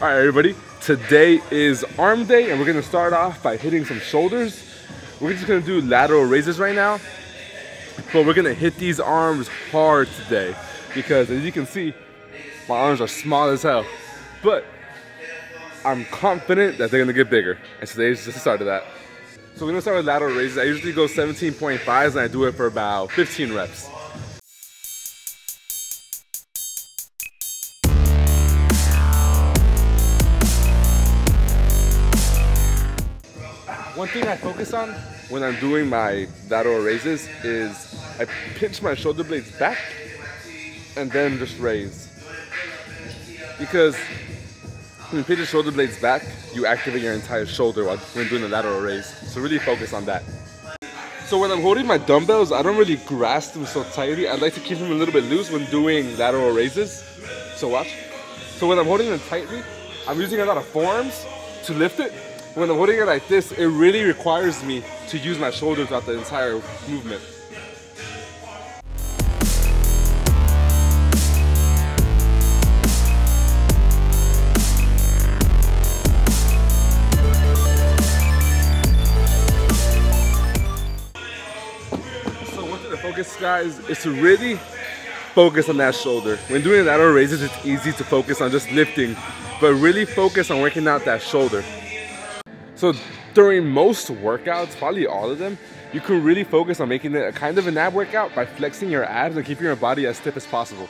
All right, everybody, today is arm day and we're gonna start off by hitting some shoulders. We're just gonna do lateral raises right now, but we're gonna hit these arms hard today because as you can see, my arms are small as hell, but I'm confident that they're gonna get bigger. And today's just the start of that. So we're gonna start with lateral raises. I usually go 17.5s and I do it for about 15 reps. One thing I focus on when I'm doing my lateral raises is I pinch my shoulder blades back and then just raise. Because when you pinch your shoulder blades back, you activate your entire shoulder when doing the lateral raise. So really focus on that. So when I'm holding my dumbbells, I don't really grasp them so tightly. I like to keep them a little bit loose when doing lateral raises. So watch. So when I'm holding them tightly, I'm using a lot of forearms to lift it. When I'm holding it like this, it really requires me to use my shoulders throughout the entire movement. So one thing to focus, guys, is to really focus on that shoulder. When doing lateral raises, it's easy to focus on just lifting, but really focus on working out that shoulder. So during most workouts, probably all of them, you can really focus on making it a kind of an ab workout by flexing your abs and keeping your body as stiff as possible.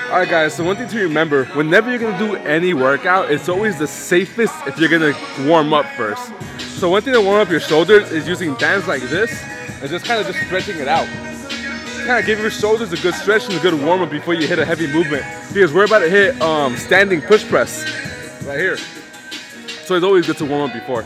Alright guys, so one thing to remember, whenever you're going to do any workout, it's always the safest if you're going to warm up first. So one thing to warm up your shoulders is using bands like this and just kind of stretching it out. Kind of give your shoulders a good stretch and a good warm up before you hit a heavy movement. Because we're about to hit standing push press right here. So it's always good to warm up before.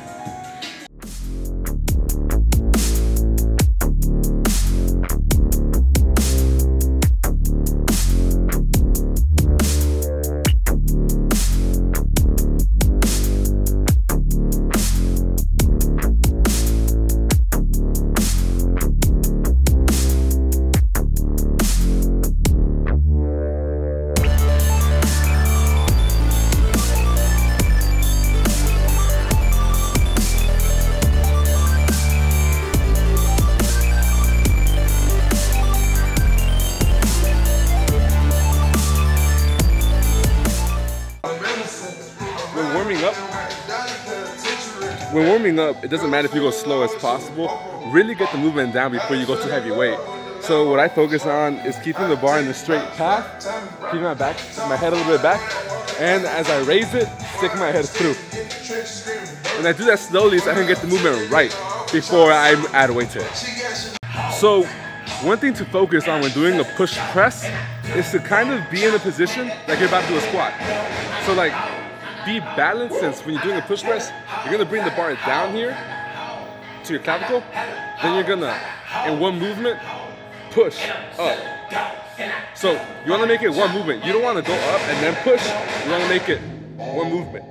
When warming up, it doesn't matter if you go slow as possible. Really get the movement down before you go too heavy weight. So what I focus on is keeping the bar in the straight path, keeping my head a little bit back, and as I raise it, stick my head through. And I do that slowly so I can get the movement right before I add weight to it. So one thing to focus on when doing a push press is to kind of be in a position like you're about to do a squat. So like, be balanced, since when you're doing a push press, you're gonna bring the bar down here to your clavicle, then you're gonna, in one movement, push up. So you wanna make it one movement. You don't wanna go up and then push. You wanna make it one movement.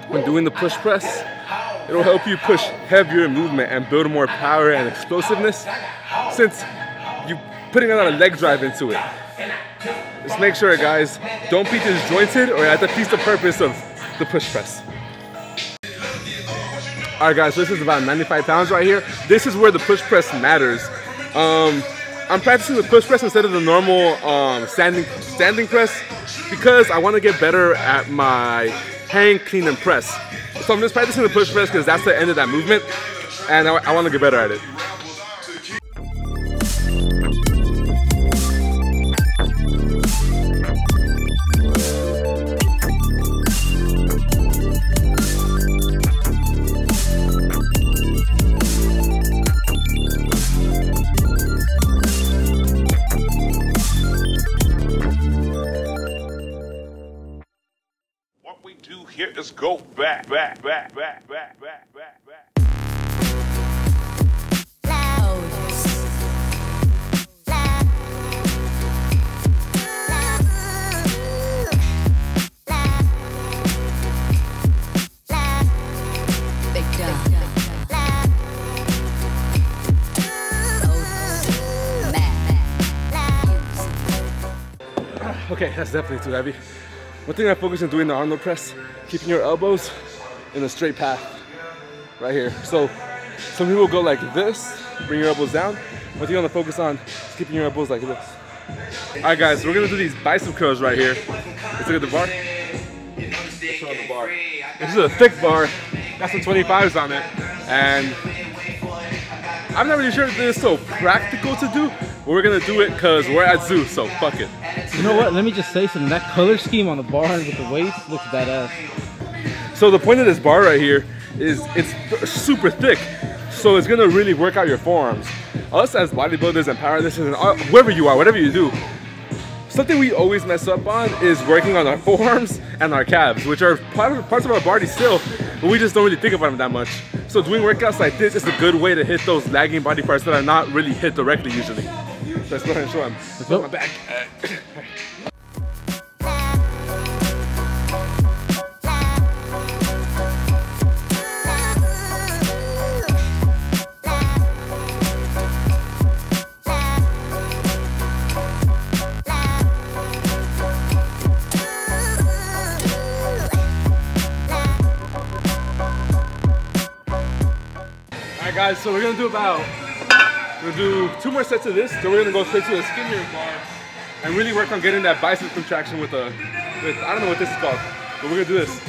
When doing the push press, it'll help you push heavier movement and build more power and explosiveness since you're putting a lot of leg drive into it. Just make sure, guys, don't be disjointed or that defeats the purpose of the push press. Alright guys, so this is about 95 pounds right here. This is where the push press matters. I'm practicing the push press instead of the normal standing press because I want to get better at my hang, clean, and press. So I'm just practicing the push press because that's the end of that movement, and I want to get better at it. we do here is go back, back, back, back, back, back, back, back. Okay, that's definitely too heavy. One thing I focus on doing the Arnold press, keeping your elbows in a straight path, right here. So some people go like this, bring your elbows down. One thing you want to focus on is keeping your elbows like this. All right, guys, we're gonna do these bicep curls right here. Let's look at the bar. Let's show the bar. This is a thick bar. Got some 25s on it, and I'm not really sure if this is so practical to do, but we're gonna do it because we're at Zoo, so fuck it. You know what? Let me just say something. That color scheme on the bar with the waist looks badass. So the point of this bar right here is it's super thick, so it's gonna really work out your forearms. Us as bodybuilders and powerlifters and whoever you are, whatever you do, something we always mess up on is working on our forearms and our calves, which are parts of our body still, but we just don't really think about them that much. So doing workouts like this is a good way to hit those lagging body parts that are not really hit directly usually. So let's go ahead and show them. Let's put my back. Alright guys, so we're gonna do 2 more sets of this, then we're gonna go straight to a skinnier bar and really work on getting that bicep contraction with I don't know what this is called, but we're gonna do this.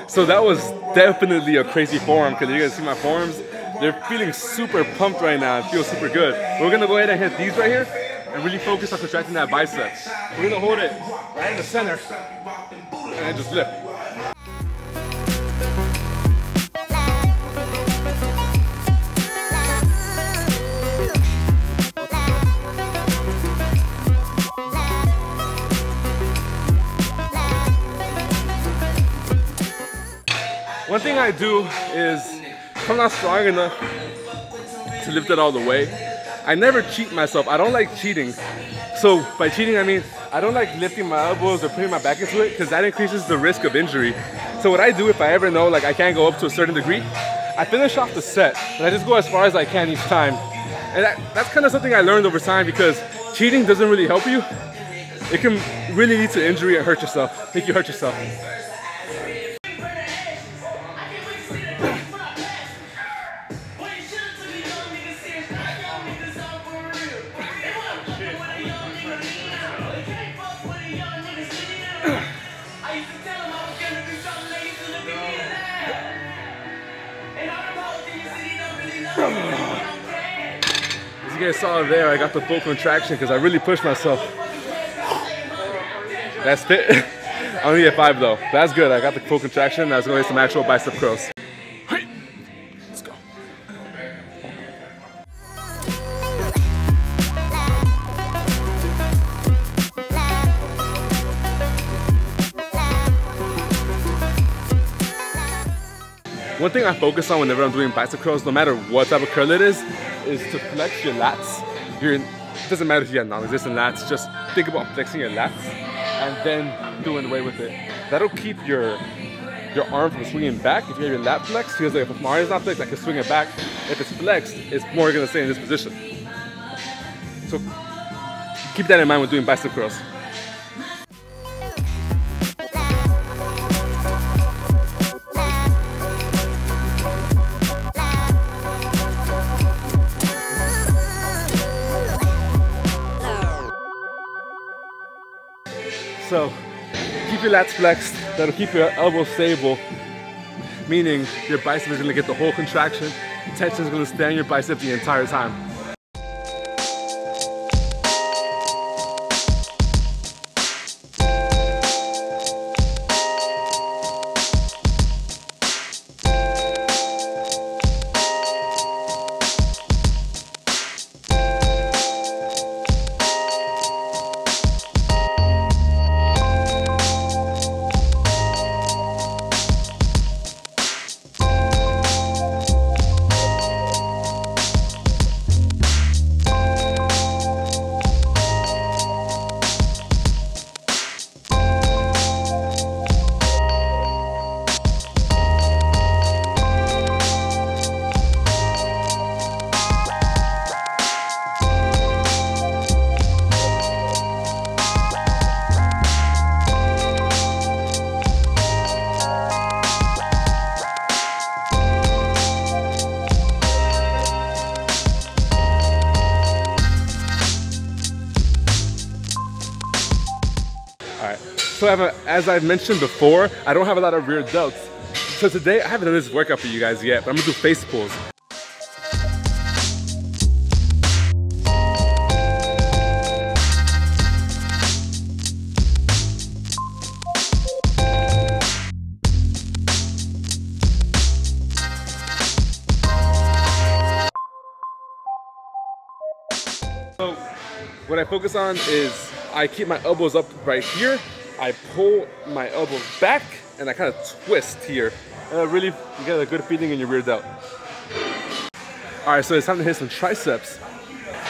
So that was definitely a crazy forearm because you guys see my forearms, they're feeling super pumped right now. It feels super good. We're gonna go ahead and hit these right here and really focus on contracting that bicep. We're gonna hold it right in the center and then just lift. One thing I do is, if I'm not strong enough to lift it all the way, I never cheat myself. I don't like cheating. So by cheating, I mean, I don't like lifting my elbows or putting my back into it because that increases the risk of injury. So what I do, if I ever know like I can't go up to a certain degree, I finish off the set and I just go as far as I can each time. And that's kind of something I learned over time because cheating doesn't really help you. It can really lead to injury and hurt yourself, make you hurt yourself. As you guys saw there, I got the full contraction because I really pushed myself. That's it. I only get 5 though. That's good. I got the full contraction. That's going to be some actual bicep curls. Let's go. One thing I focus on whenever I'm doing bicep curls, no matter what type of curl it is to flex your lats. It doesn't matter if you have non-existent lats, just think about flexing your lats and then doing away with it. That'll keep your arm from swinging back. If you have your lat flexed, because like, if my arm is not flexed, I can swing it back. If it's flexed, it's more gonna stay in this position. So keep that in mind when doing bicep curls. So keep your lats flexed, that'll keep your elbows stable, meaning your bicep is gonna get the whole contraction, tension is gonna stay on your bicep the entire time. So as I've mentioned before, I don't have a lot of rear delts. So today, I haven't done this workout for you guys yet, but I'm gonna do face pulls. So what I focus on is I keep my elbows up right here. I pull my elbows back and I kind of twist here. And really you get a good feeling in your rear delt. All right, so it's time to hit some triceps.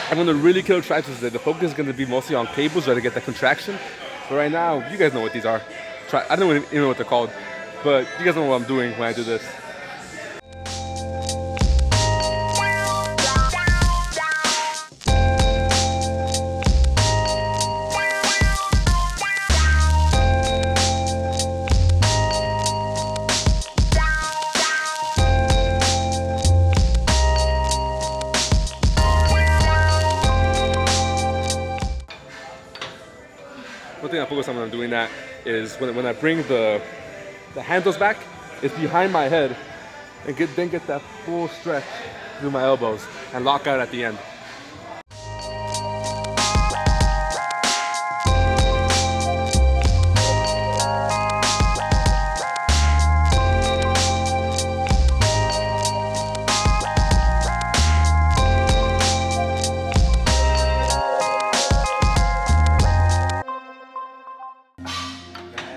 I'm gonna really kill triceps today. The focus is gonna be mostly on cables, try to get that contraction. But right now, you guys know what these are. I don't even know what they're called, but you guys know what I'm doing when I do this. One thing I focus on when I'm doing that is when I bring the handles back, it's behind my head, and then get that full stretch through my elbows and lock out at the end.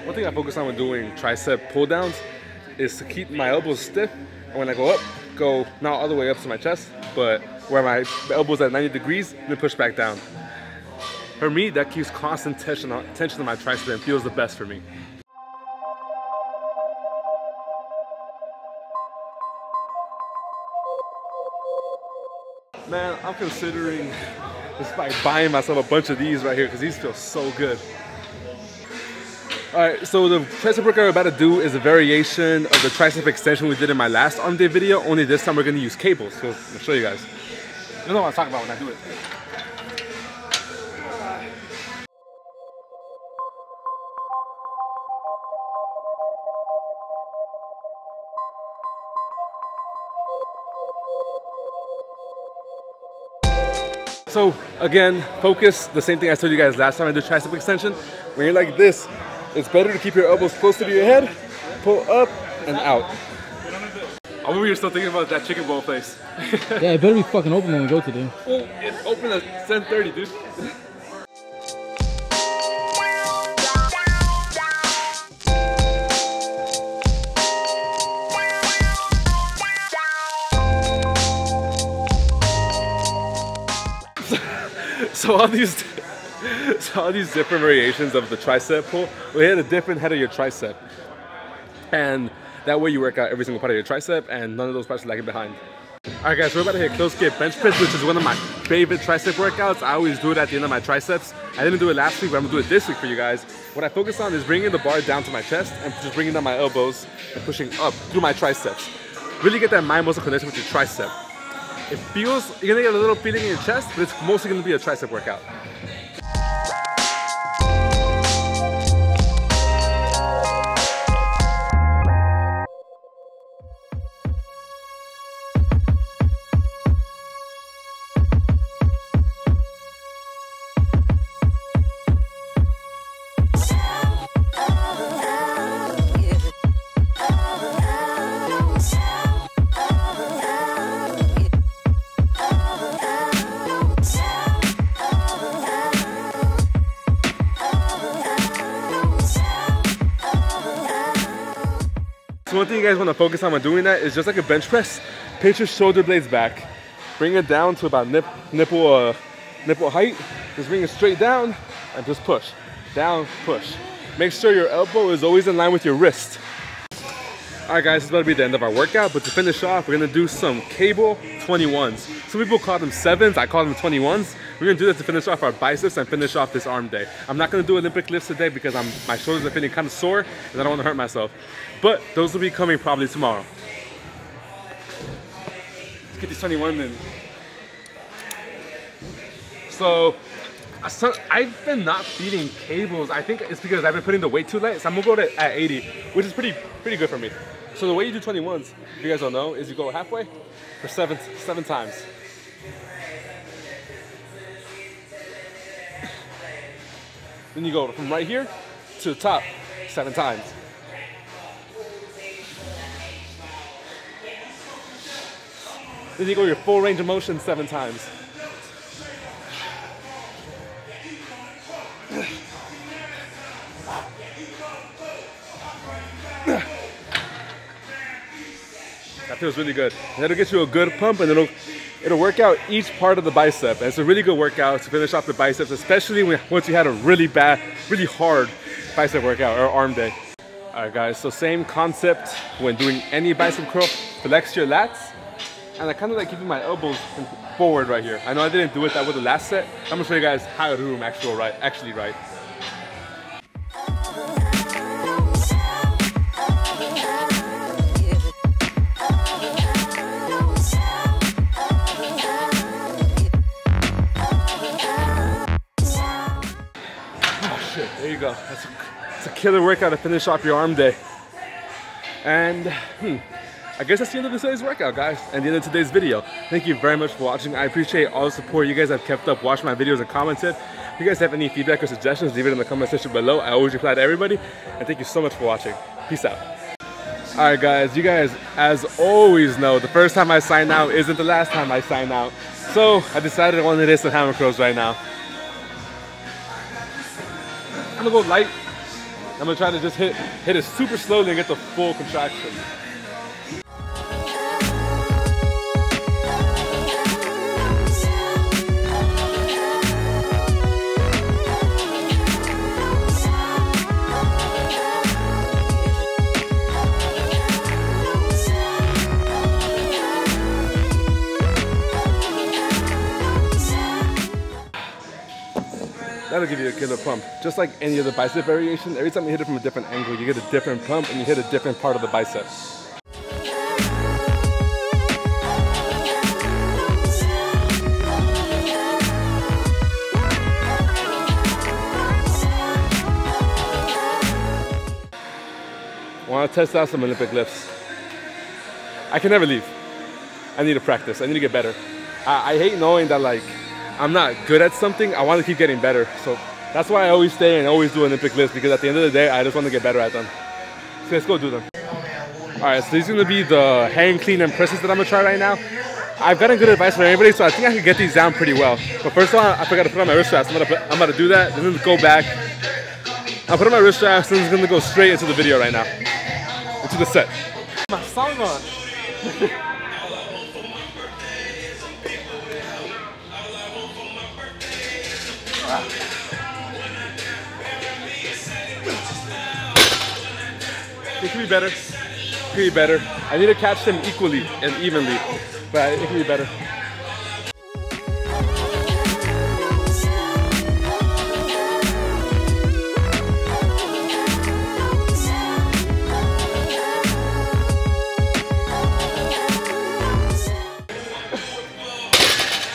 One thing I focus on when doing tricep pull downs is to keep my elbows stiff, and when I go up, go not all the way up to my chest, but where my elbows at 90 degrees, then push back down. For me, that keeps constant tension on my tricep and feels the best for me. Man, I'm considering just like buying myself a bunch of these right here because these feel so good. All right, so the tricep workout we're about to do is a variation of the tricep extension we did in my last arm day video, only this time we're gonna use cables. So I'll show you guys. You know what I'm talking about when I do it. So again, focus, the same thing I told you guys last time I did tricep extension. When you're like this, it's better to keep your elbows closer to your head, pull up and out. I remember you're still thinking about that chicken bowl place. Yeah, it better be fucking open when we go to them. Well, it's open at 10:30, dude. So all these different variations of the tricep pull will hit a different head of your tricep. And that way you work out every single part of your tricep and none of those parts are lagging behind. Alright guys, we're about to hit close grip bench press, which is one of my favorite tricep workouts. I always do it at the end of my triceps. I didn't do it last week, but I'm gonna do it this week for you guys. What I focus on is bringing the bar down to my chest and just bringing down my elbows and pushing up through my triceps. Really get that mind muscle connection with your tricep. It feels, you're gonna get a little feeling in your chest, but it's mostly gonna be a tricep workout. So one thing you guys want to focus on when doing that is just like a bench press. Pitch your shoulder blades back. Bring it down to about nipple height. Just bring it straight down and just push. Down, push. Make sure your elbow is always in line with your wrist. All right guys, this is about to be the end of our workout, but to finish off, we're gonna do some cable 21s. Some people call them 7s, I call them 21s. We're gonna do that to finish off our biceps and finish off this arm day. I'm not gonna do Olympic lifts today because my shoulders are feeling kind of sore and I don't wanna hurt myself. But those will be coming probably tomorrow. Let's get these 21 in. So, I've been not beating cables. I think it's because I've been putting the weight too light. So I'm gonna go at 80, which is pretty good for me. So the way you do 21s, if you guys don't know, is you go halfway for seven times. Then you go from right here to the top 7 times. Then you go your full range of motion 7 times. That feels really good. And it'll get you a good pump, and it'll work out each part of the bicep. And it's a really good workout to finish off the biceps, especially once you had a really hard bicep workout or arm day. All right, guys, so same concept when doing any bicep curl. Flex your lats, and I kind of like keeping my elbows forward right here. I know I didn't do it that with the last set. I'm gonna show you guys how to do them actually right. There you go. That's a killer workout to finish off your arm day. And I guess that's the end of today's workout, guys, and the end of today's video. Thank you very much for watching. I appreciate all the support you guys have kept up, watched my videos and commented. If you guys have any feedback or suggestions, leave it in the comment section below. I always reply to everybody. And thank you so much for watching. Peace out. All right, guys, you guys, as always, know the first time I sign out isn't the last time I sign out. So I decided I wanted to do some hammer curls right now. I'm gonna go light. I'm gonna try to just hit it super slowly and get the full contraction. That'll give you a killer pump. Just like any other bicep variation, every time you hit it from a different angle, you get a different pump and you hit a different part of the bicep. Want to test out some Olympic lifts. I can never leave. I need to practice. I need to get better. I hate knowing that, like, I'm not good at something. I want to keep getting better. So that's why I always stay and always do Olympic lifts, because at the end of the day, I just want to get better at them. So let's go do them. All right, so these are going to be the hang, clean, and presses that I'm going to try right now. I've gotten good advice from everybody, so I think I can get these down pretty well. But first of all, I forgot to put on my wrist straps. I'm about to do that, and then go back. I'll put on my wrist straps, and it's going to go straight into the video right now. Into the set. My song on. It can be better. It can be better. I need to catch them equally and evenly, but it can be better.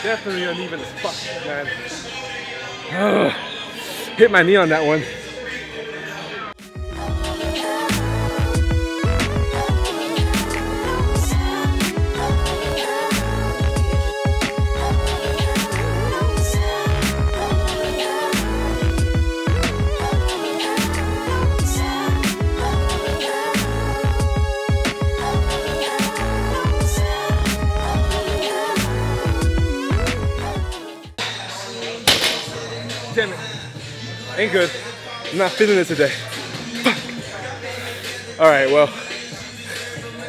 Definitely uneven as fuck, man. Hit my knee on that one. Damn it. Ain't good. I'm not feeling it today. Fuck. Alright, well,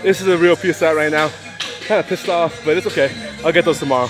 this is a real piece out right now. Kind of pissed off, but it's okay. I'll get those tomorrow.